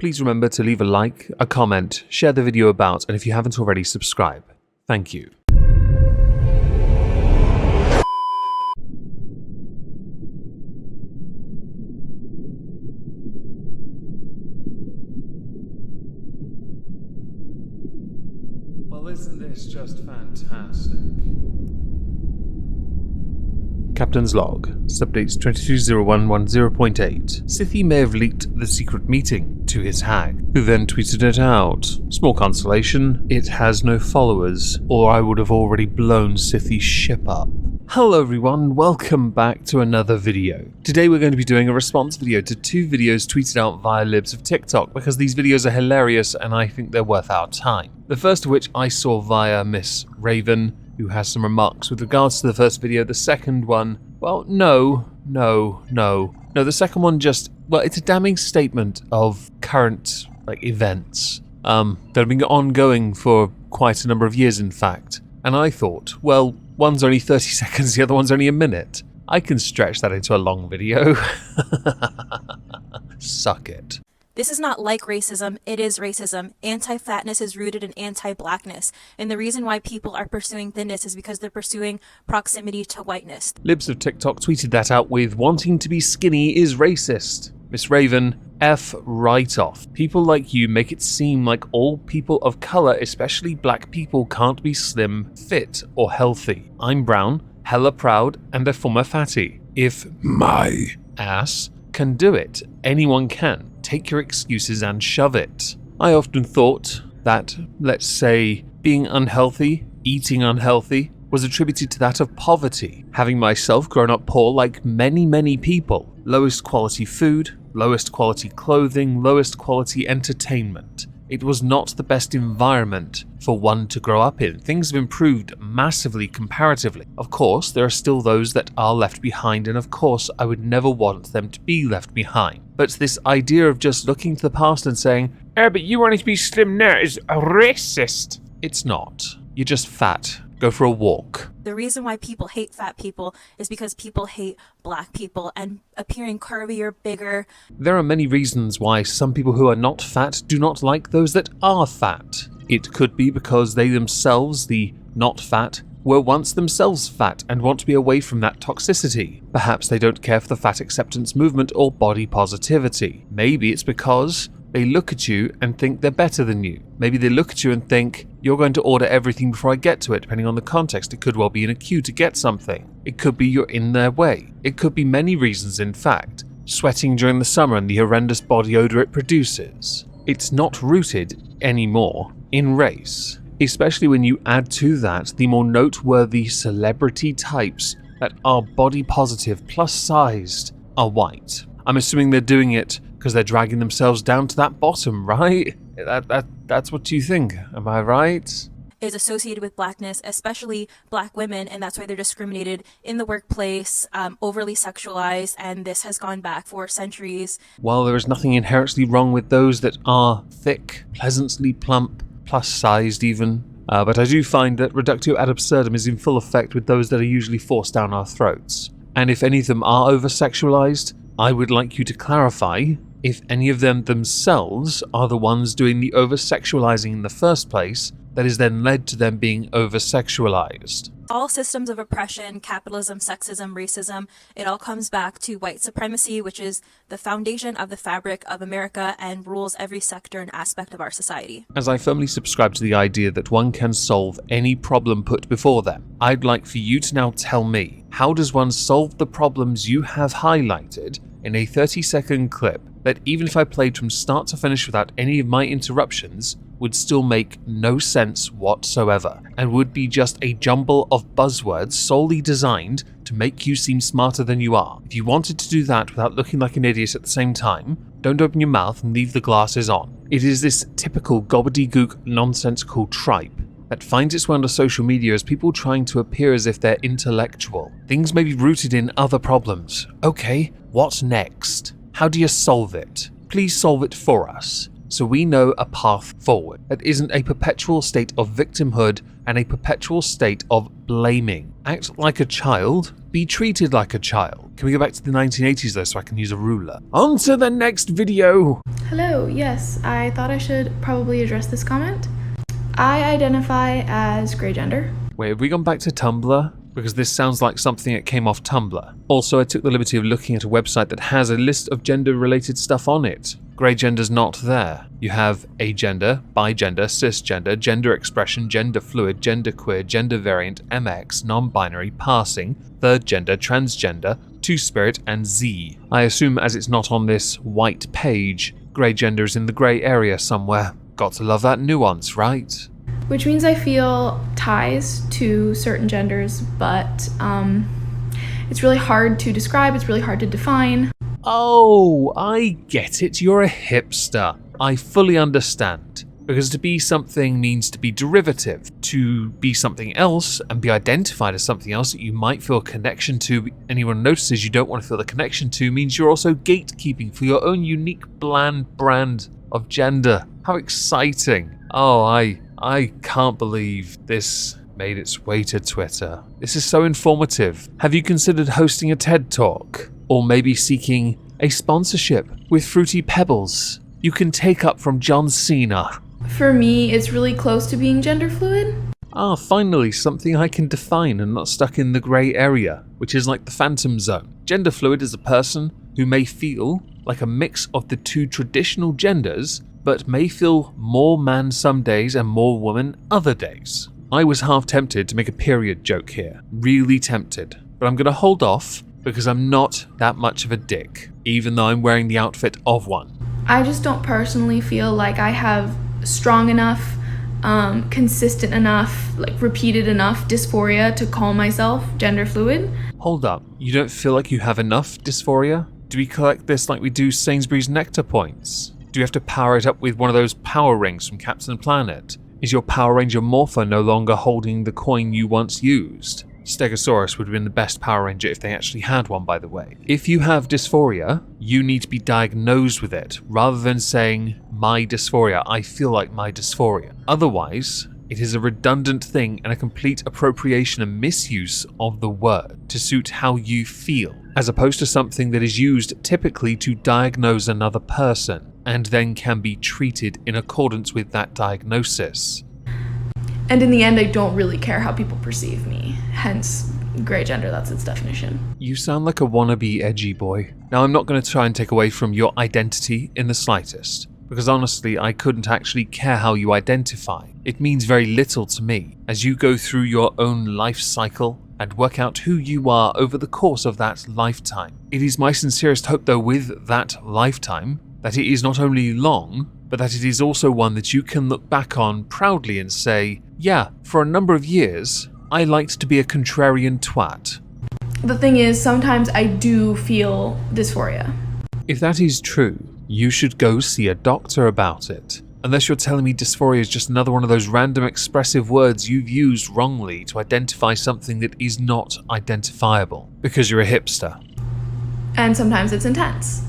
please remember to leave a like, a comment, share the video about, and if you haven't already, subscribe. Thank you. Well, isn't this just fantastic? Captain's log, subdates 220110.8. Scythie may have leaked the secret meeting to his hag, who then tweeted it out. Small consolation, it has no followers, or I would have already blown Scythie's ship up. Hello everyone, welcome back to another video. Today we're going to be doing a response video to two videos tweeted out via libs of TikTok, because these videos are hilarious and I think they're worth our time. The first of which I saw via Miss Raven, who has some remarks with regards to the first video. The second one, well, no. The second one just, well, it's a damning statement of current, events that have been ongoing for quite a number of years, in fact. And I thought, well, one's only 30 seconds, the other one's only a minute. I can stretch that into a long video. Suck it. This is not like racism, it is racism. Anti-fatness is rooted in anti-blackness, and the reason why people are pursuing thinness is because they're pursuing proximity to whiteness. Libs of TikTok tweeted that out with, wanting to be skinny is racist. Miss Raven, F right off. People like you make it seem like all people of colour, especially black people, can't be slim, fit, or healthy. I'm brown, hella proud, and a former fatty. If my ass can do it, anyone can. Take your excuses and shove it. I often thought that, let's say, being unhealthy, eating unhealthy, was attributed to that of poverty, having myself grown up poor like many people. Lowest quality food, lowest quality clothing, lowest quality entertainment. It was not the best environment for one to grow up in. Things have improved massively comparatively. Of course, there are still those that are left behind, and of course, I would never want them to be left behind. But this idea of just looking to the past and saying, "Oh, but you wanting to be slim now is racist." It's not. You're just fat. Go for a walk. The reason why people hate fat people is because people hate black people, and appearing curvy or bigger. There are many reasons why some people who are not fat do not like those that are fat. It could be because they themselves, the not fat, were once themselves fat and want to be away from that toxicity. Perhaps they don't care for the fat acceptance movement or body positivity. Maybe it's because they look at you and think they're better than you. Maybe they look at you and think, you're going to order everything before I get to it, depending on the context. It could well be in a queue to get something. It could be you're in their way. It could be many reasons, in fact. Sweating during the summer and the horrendous body odor it produces. It's not rooted anymore in race. Especially when you add to that the more noteworthy celebrity types that are body positive plus sized are white. I'm assuming they're doing it because they're dragging themselves down to that bottom, right? That's what you think, am I right? Is associated with blackness, especially black women, and that's why they're discriminated in the workplace, overly sexualized, and this has gone back for centuries. While there is nothing inherently wrong with those that are thick, pleasantly plump, plus-sized even, but I do find that reductio ad absurdum is in full effect with those that are usually forced down our throats. And if any of them are over-sexualized, I would like you to clarify if any of them themselves are the ones doing the over-sexualizing in the first place that is then led to them being over-sexualized. All systems of oppression, capitalism, sexism, racism, it all comes back to white supremacy, which is the foundation of the fabric of America and rules every sector and aspect of our society. As I firmly subscribe to the idea that one can solve any problem put before them, I'd like for you to now tell me, how does one solve the problems you have highlighted in a 30-second clip that, even if I played from start to finish without any of my interruptions, would still make no sense whatsoever, and would be just a jumble of buzzwords solely designed to make you seem smarter than you are. If you wanted to do that without looking like an idiot at the same time, don't open your mouth and leave the glasses on. It is this typical gobbledygook nonsensical tripe that finds its way onto social media as people trying to appear as if they're intellectual. Things may be rooted in other problems. Okay, what next? How do you solve it? Please solve it for us. so we know a path forward that isn't a perpetual state of victimhood and a perpetual state of blaming. Act like a child, be treated like a child. Can we go back to the 1980s though so I can use a ruler? On to the next video! Hello, yes, I thought I should probably address this comment. I identify as grey gender. Wait, have we gone back to Tumblr? Because this sounds like something that came off Tumblr. Also, I took the liberty of looking at a website that has a list of gender-related stuff on it. Grey gender's not there. You have agender, bigender, cisgender, gender expression, gender fluid, gender queer, gender variant, MX, non-binary, passing, third gender, transgender, two-spirit, and Z. I assume as it's not on this white page, grey gender is in the grey area somewhere. Got to love that nuance, right? Which means I feel ties to certain genders, but it's really hard to describe, it's really hard to define. Oh, I get it, you're a hipster. I fully understand. Because to be something means to be derivative. To be something else and be identified as something else that you might feel a connection to, anyone notices you don't want to feel the connection to, means you're also gatekeeping for your own unique bland brand of gender. How exciting. Oh, I can't believe this made its way to Twitter. This is so informative. Have you considered hosting a TED Talk? Or maybe seeking a sponsorship with Fruity Pebbles you can take up from John Cena? For me, it's really close to being gender fluid. Ah, finally, something I can define and not stuck in the grey area, which is like the Phantom Zone. Gender fluid is a person who may feel like a mix of the two traditional genders, but may feel more man some days and more woman other days. I was half tempted to make a period joke here, really tempted, but I'm going to hold off because I'm not that much of a dick, even though I'm wearing the outfit of one. I just don't personally feel like I have strong enough, consistent enough, like repeated enough dysphoria to call myself gender fluid. Hold up, you don't feel like you have enough dysphoria? Do we collect this like we do Sainsbury's Nectar points? Do you have to power it up with one of those power rings from Captain Planet? Is your Power Ranger Morpher no longer holding the coin you once used? Stegosaurus would have been the best Power Ranger if they actually had one, by the way. If you have dysphoria, you need to be diagnosed with it, rather than saying, my dysphoria, I feel like my dysphoria. Otherwise, it is a redundant thing and a complete appropriation and misuse of the word to suit how you feel, as opposed to something that is used typically to diagnose another person, and then can be treated in accordance with that diagnosis. And in the end, I don't really care how people perceive me, hence grey gender, that's its definition. You sound like a wannabe edgy boy. Now, I'm not going to try and take away from your identity in the slightest, because honestly, I couldn't actually care how you identify. It means very little to me, as you go through your own life cycle and work out who you are over the course of that lifetime. It is my sincerest hope, though, with that lifetime, that it is not only long, but that it is also one that you can look back on proudly and say, yeah, for a number of years, I liked to be a contrarian twat. The thing is, sometimes I do feel dysphoria. If that is true, you should go see a doctor about it. Unless you're telling me dysphoria is just another one of those random expressive words you've used wrongly to identify something that is not identifiable, because you're a hipster. And sometimes it's intense.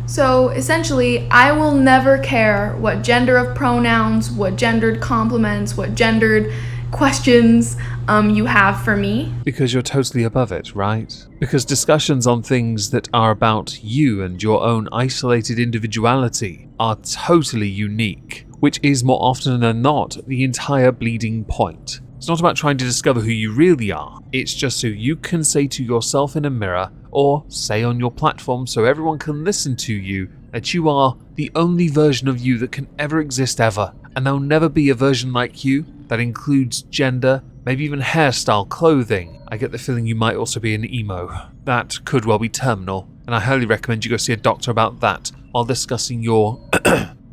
So essentially, I will never care what gender of pronouns, what gendered compliments, what gendered questions you have for me. Because you're totally above it, right? Because discussions on things that are about you and your own isolated individuality are totally unique, which is more often than not the entire bleeding point. It's not about trying to discover who you really are, it's just so you can say to yourself in a mirror, or say on your platform so everyone can listen to you, that you are the only version of you that can ever exist ever, and there'll never be a version like you that includes gender, maybe even hairstyle, clothing. I get the feeling you might also be an emo. That could well be terminal, and I highly recommend you go see a doctor about that while discussing your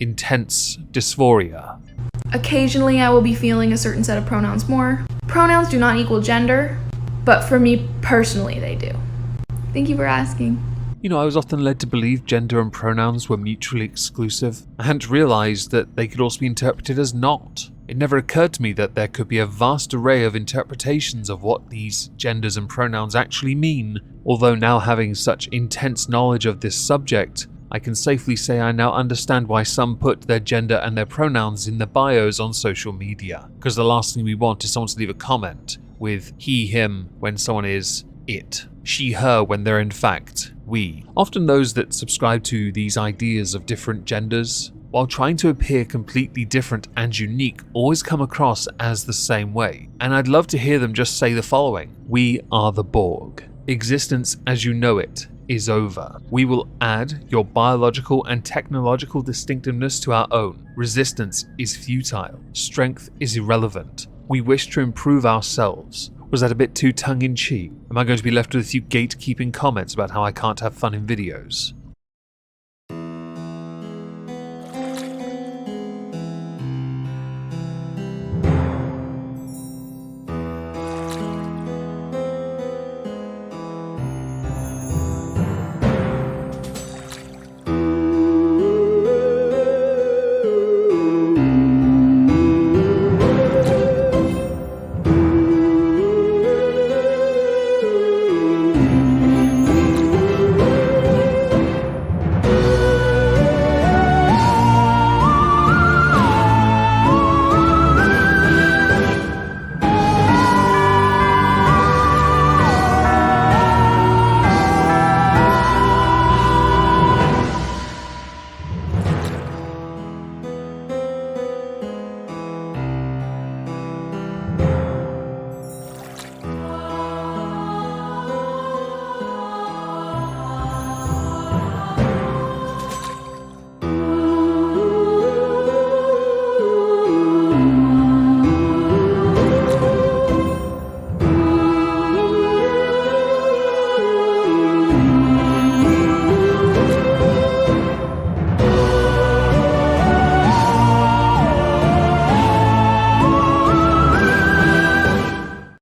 intense dysphoria. Occasionally I will be feeling a certain set of pronouns more. Pronouns do not equal gender, but for me personally they do. Thank you for asking. You know, I was often led to believe gender and pronouns were mutually exclusive. I hadn't realised that they could also be interpreted as not. It never occurred to me that there could be a vast array of interpretations of what these genders and pronouns actually mean. Although now having such intense knowledge of this subject, I can safely say I now understand why some put their gender and their pronouns in their bios on social media, because the last thing we want is someone to leave a comment with he, him when someone is it, she, her when they're in fact we. Often those that subscribe to these ideas of different genders, while trying to appear completely different and unique, always come across as the same way. And I'd love to hear them just say the following: we are the Borg. Existence as you know it is over. We will add your biological and technological distinctiveness to our own. Resistance is futile. Strength is irrelevant. We wish to improve ourselves. Was that a bit too tongue-in-cheek? Am I going to be left with a few gatekeeping comments about how I can't have fun in videos?